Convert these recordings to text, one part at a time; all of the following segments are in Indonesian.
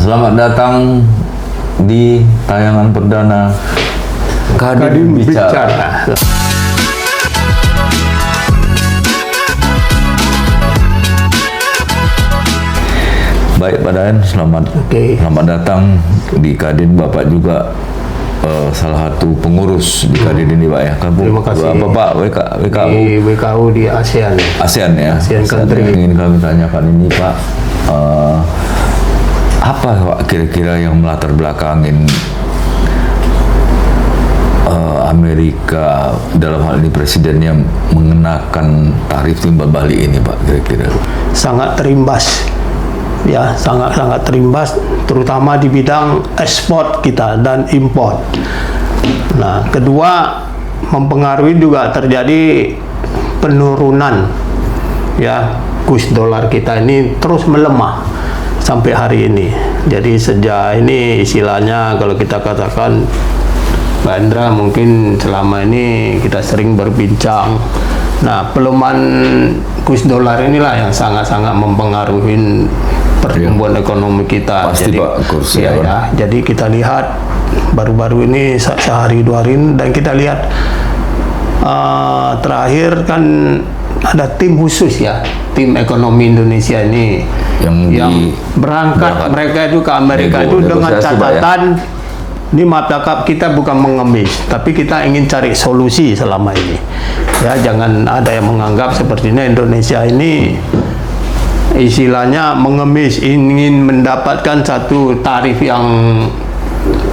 Selamat datang di tayangan perdana Kadin Bicara. Baik Pak Dayan, selamat datang di Kadin. Bapak juga salah satu pengurus di Kadin ini Pak ya. Terima kasih. Bapak WKU. Di WKU di ASEAN. ASEAN ya. ASEAN country. Ingin kami tanyakan ini Pak, apa Pak kira-kira yang melatar belakangin Amerika dalam hal ini presidennya mengenakan tarif timbal balik ini Pak kira-kira? Sangat terimbas. Ya, sangat terimbas, terutama di bidang ekspor kita dan import. Nah, kedua, mempengaruhi juga terjadi penurunan ya kurs dolar kita ini terus melemah sampai hari ini. Jadi sejak ini istilahnya kalau kita katakan, Mbak Indra, mungkin selama ini kita sering berbincang. Nah, pelemahan kurs dolar inilah yang sangat-sangat mempengaruhi pertumbuhan ekonomi kita. Pasti jadi, Pak, kursi ya. Jadi kita lihat baru-baru ini sehari dua hari ini, dan kita lihat terakhir kan ada tim khusus ya, tim ekonomi Indonesia ini yang berangkat mereka itu ke Amerika itu dengan catatan ini markup kita bukan mengemis, tapi kita ingin cari solusi selama ini. Ya, jangan ada yang menganggap sepertinya Indonesia ini istilahnya mengemis, ingin mendapatkan satu tarif yang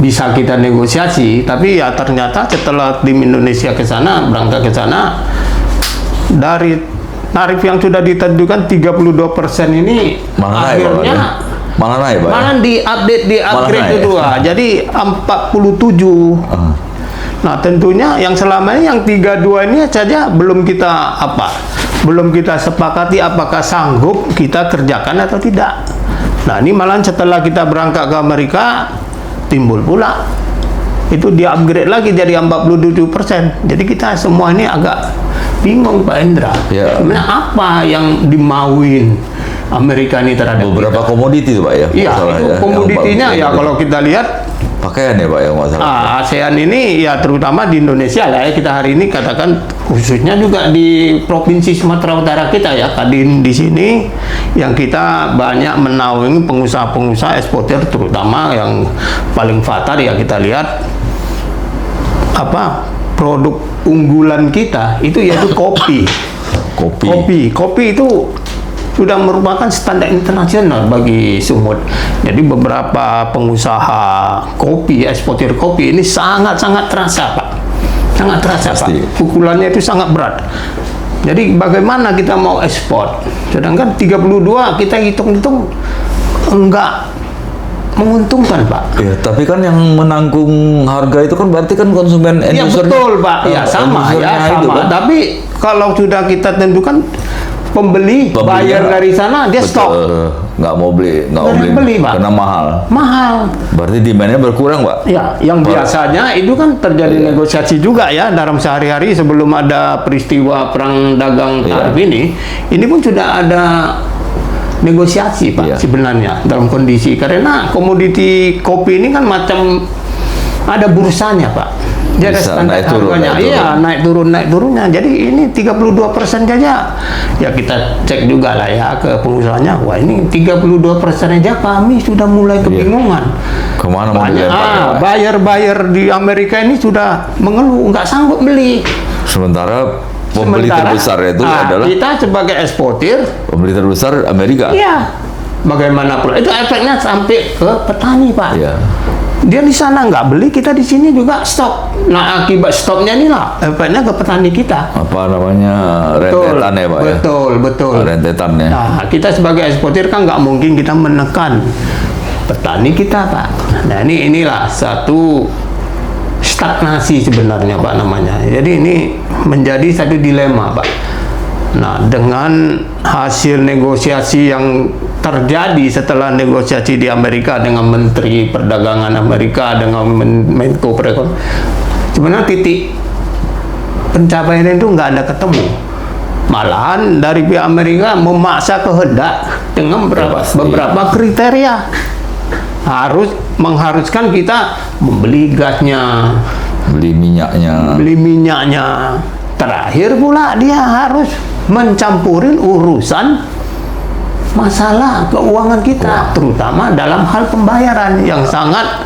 bisa kita negosiasi, tapi ya ternyata setelah tim Indonesia ke sana, berangkat ke sana, dari tarif yang sudah ditentukan 32% ini akhirnya malah naik Pak. Malah di-upgrade itu jadi 47. Nah, tentunya yang selama ini yang 32 ini saja belum kita sepakati apakah sanggup kita kerjakan atau tidak. Nah, ini malah setelah kita berangkat ke Amerika timbul pula itu di-upgrade lagi jadi 47%. Jadi kita semua ini agak bingung Pak Indra. Ya. Sebenarnya apa yang dimauin Amerika ini terhadap beberapa komoditi itu Pak ya? Iya, itu komoditinya ya kalau kita lihat pakaian ya Pak yang masalah. ASEAN ini ya terutama di Indonesia lah ya, kita hari ini katakan khususnya juga di Provinsi Sumatera Utara kita ya, Kadin di sini yang kita banyak menaungi pengusaha-pengusaha eksportir, terutama yang paling fatal ya kita lihat produk unggulan kita itu yaitu kopi. Kopi itu sudah merupakan standar internasional bagi Sumut. Jadi beberapa pengusaha kopi, eksportir kopi ini sangat-sangat terasa Pak. Sangat terasa Pak. Pukulannya itu sangat berat. Jadi bagaimana kita mau ekspor? Sedangkan 32 kita hitung-hitung enggak menguntungkan Pak. Ya, tapi kan yang menanggung harga itu kan berarti kan konsumen ya betul Pak. Ya sama ya sama. Kan? Tapi kalau sudah kita tentukan pembeli bayar dari sana dia stop, nggak mau beli Pak, karena mahal. Berarti demandnya berkurang Pak. Ya, yang biasanya itu kan terjadi negosiasi juga ya dalam sehari-hari sebelum ada peristiwa perang dagang tarif ini pun sudah ada negosiasi Pak sebenarnya dalam kondisi, karena komoditi kopi ini kan macam ada bursanya Pak. Jadi standar harganya, naik turunnya. Jadi ini 32% saja. Ya kita cek juga lah ya ke pengusahanya. Wah, ini 32% aja kami sudah mulai kebingungan. Kemana banyak buyer di Amerika ini sudah mengeluh nggak sanggup beli. Sementara pembeli terbesar itu adalah kita sebagai eksportir. Pembeli terbesar Amerika. Iya. Bagaimana pula itu efeknya sampai ke petani Pak. Iya. Dia di sana nggak beli, kita di sini juga stop. Nah, akibat stopnya inilah efeknya ke petani kita. Apa namanya, rentetan ya Pak? Betul. Rentetan ya. Nah, kita sebagai eksportir kan nggak mungkin kita menekan petani kita Pak. Nah, inilah satu stagnasi sebenarnya Pak namanya. Jadi ini menjadi satu dilema Pak. Nah, dengan hasil negosiasi yang terjadi setelah negosiasi di Amerika dengan Menteri Perdagangan Amerika dengan Menko Perekonomian, sebenarnya titik pencapaian itu nggak ada ketemu. Malahan dari pihak Amerika memaksa kehendak dengan beberapa kriteria. mengharuskan kita membeli gasnya, beli minyaknya. Terakhir pula dia harus mencampurin urusan masalah keuangan kita, terutama dalam hal pembayaran yang sangat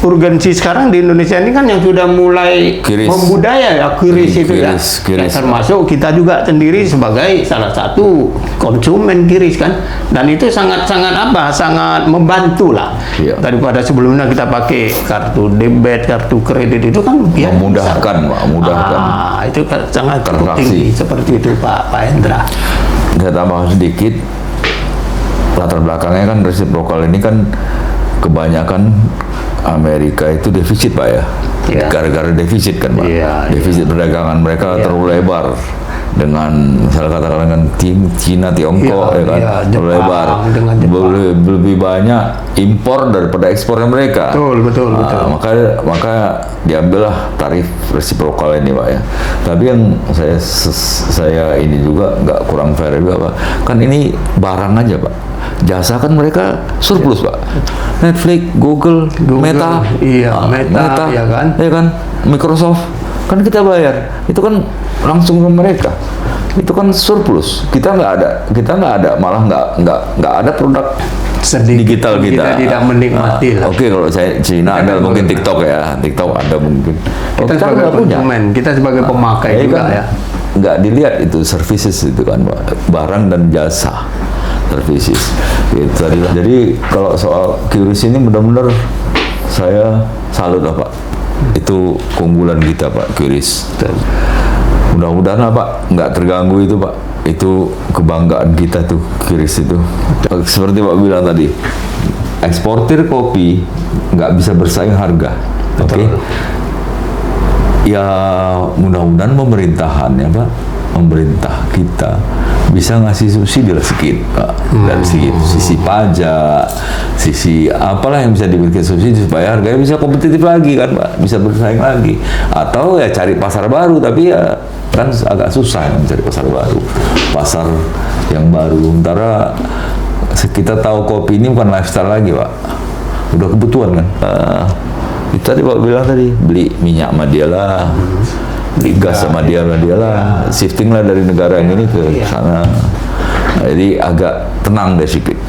urgensi sekarang di Indonesia ini kan, yang sudah mulai membudaya ya kiris itu ya. Ya, termasuk kita juga sendiri sebagai salah satu konsumen kiris kan, dan itu sangat membantu lah daripada sebelumnya kita pakai kartu debit, kartu kredit itu kan memudahkan. Itu kan sangat penting seperti itu Pak Hendra. Saya tambah sedikit, latar belakangnya kan resiprokal ini kan kebanyakan Amerika itu defisit Pak ya, gara-gara defisit kan Pak, defisit perdagangan mereka terlalu lebar dengan misalnya katakan dengan Cina, Tiongkok ya kan, terlalu lebar, lebih banyak impor daripada ekspornya mereka. Betul. Maka diambillah tarif resiprokal ini Pak ya. Tapi yang saya ini juga nggak kurang fair juga Pak, kan ini barang aja Pak, jasa kan mereka surplus Pak. Netflix, Google, Meta, Meta, ya kan, Microsoft, kan kita bayar, itu kan langsung ke mereka, itu kan surplus. Kita nggak ada, malah nggak ada produk digital kita tidak menikmati lah. Oke, kalau saya Cina ada mungkin TikTok ya, TikTok ada mungkin. Kita sebagai konsumen, kita sebagai pemakai juga kan, ya. Nggak dilihat itu services itu kan Pak, barang dan jasa. Services gitu tadi. Jadi kalau soal QRIS ini benar-benar saya salut lah Pak. Itu keunggulan kita Pak, QRIS. Mudah-mudahan lah Pak nggak terganggu itu Pak. Itu kebanggaan kita tuh, QRIS itu. Seperti Pak bilang tadi, eksportir kopi nggak bisa bersaing harga. Oke. Ya mudah-mudahan pemerintahan ya Pak, pemerintah kita bisa ngasih subsidi lah sedikit Pak, dari sisi pajak, sisi apalah yang bisa diberikan subsidi supaya harganya bisa kompetitif lagi kan Pak, bisa bersaing lagi. Atau ya cari pasar baru, tapi ya kan agak susah mencari pasar baru, pasar yang baru. Sementara kita tahu kopi ini bukan lifestyle lagi Pak, udah kebutuhan kan. Itu tadi Pak bilang tadi, beli minyak sama dia lah, beli gas sama dia lah, shifting lah dari negara yang ini ke sana. Nah, jadi agak tenang deh sedikit.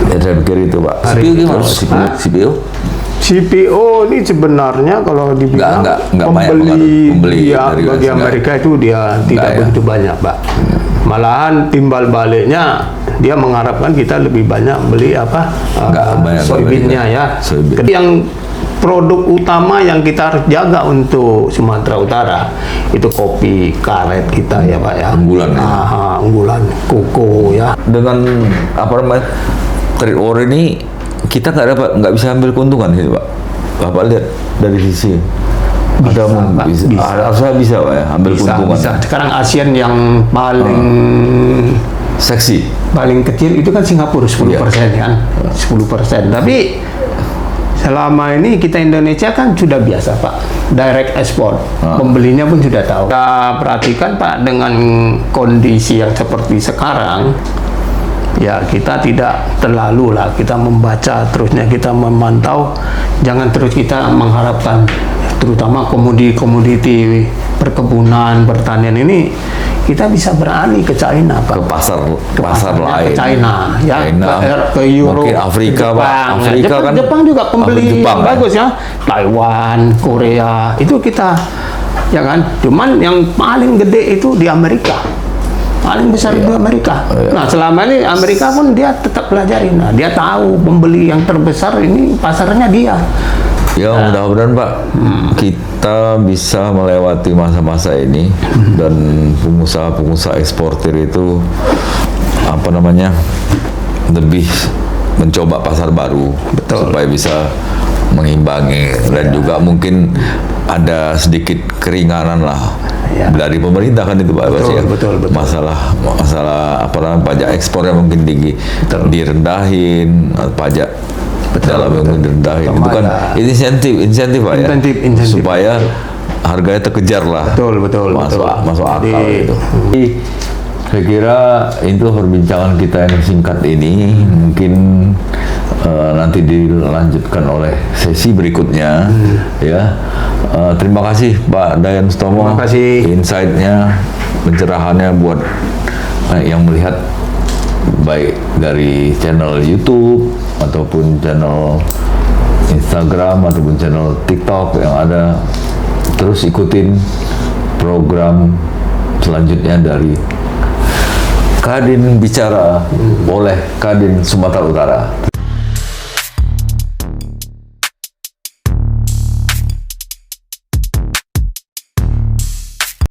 Ya, saya pikir itu Pak. CPO gimana? CPO ini sebenarnya kalau dibilang pembeli bagi Amerika itu dia tidak begitu banyak Pak. Malahan timbal baliknya dia mengharapkan kita lebih banyak beli soybeannya ya. Yang produk utama yang kita harus jaga untuk Sumatera Utara itu kopi karet kita ya Pak ya. Unggulan koko ya. Dengan trade war ini kita nggak bisa ambil keuntungan gitu Pak. Bapak lihat dari sisi harusnya bisa Pak ya, ambil keuntungan. Sekarang ASEAN yang paling seksi, paling kecil itu kan Singapura 10% kan, 10%. Tapi selama ini kita Indonesia kan sudah biasa Pak, direct export, pembelinya pun sudah tahu. Kita perhatikan Pak, dengan kondisi yang seperti sekarang, ya kita tidak terlalu lah kita membaca terusnya, kita memantau, jangan terus kita mengharapkan terutama komoditi perkebunan, pertanian ini kita bisa beralih ke China Pak, ke pasar lain, ke China ya, ke Eropa, mungkin Afrika Pak, Jepang juga pembeli Jepang, bagus ya, Taiwan, Korea itu kita ya kan. Cuman yang paling gede itu di Amerika, paling besar di Amerika. Nah selama ini Amerika pun dia tetap pelajarin, nah, dia tahu pembeli yang terbesar ini pasarnya dia. Ya mudah-mudahan Pak kita bisa melewati masa-masa ini dan pengusaha-pengusaha eksportir itu lebih mencoba pasar baru. Supaya bisa mengimbangi dan juga mungkin ada sedikit keringanan lah dari pemerintah kan itu Pak. Betul. Masalah pajak ekspornya mungkin direndahin, pajak dalam yang direndahin itu kan insentif Pak ya, supaya harganya terkejar lah. Betul. Masuk akal itu. Jadi, saya kira itu perbincangan kita yang singkat ini mungkin nanti dilanjutkan oleh sesi berikutnya. Ya, terima kasih Pak Dayan Sutomo. Terima kasih. Insight-nya, pencerahannya buat yang melihat baik dari channel YouTube ataupun channel Instagram ataupun channel TikTok yang ada. Terus ikutin program selanjutnya dari Kadin Bicara oleh Kadin Sumatera Utara.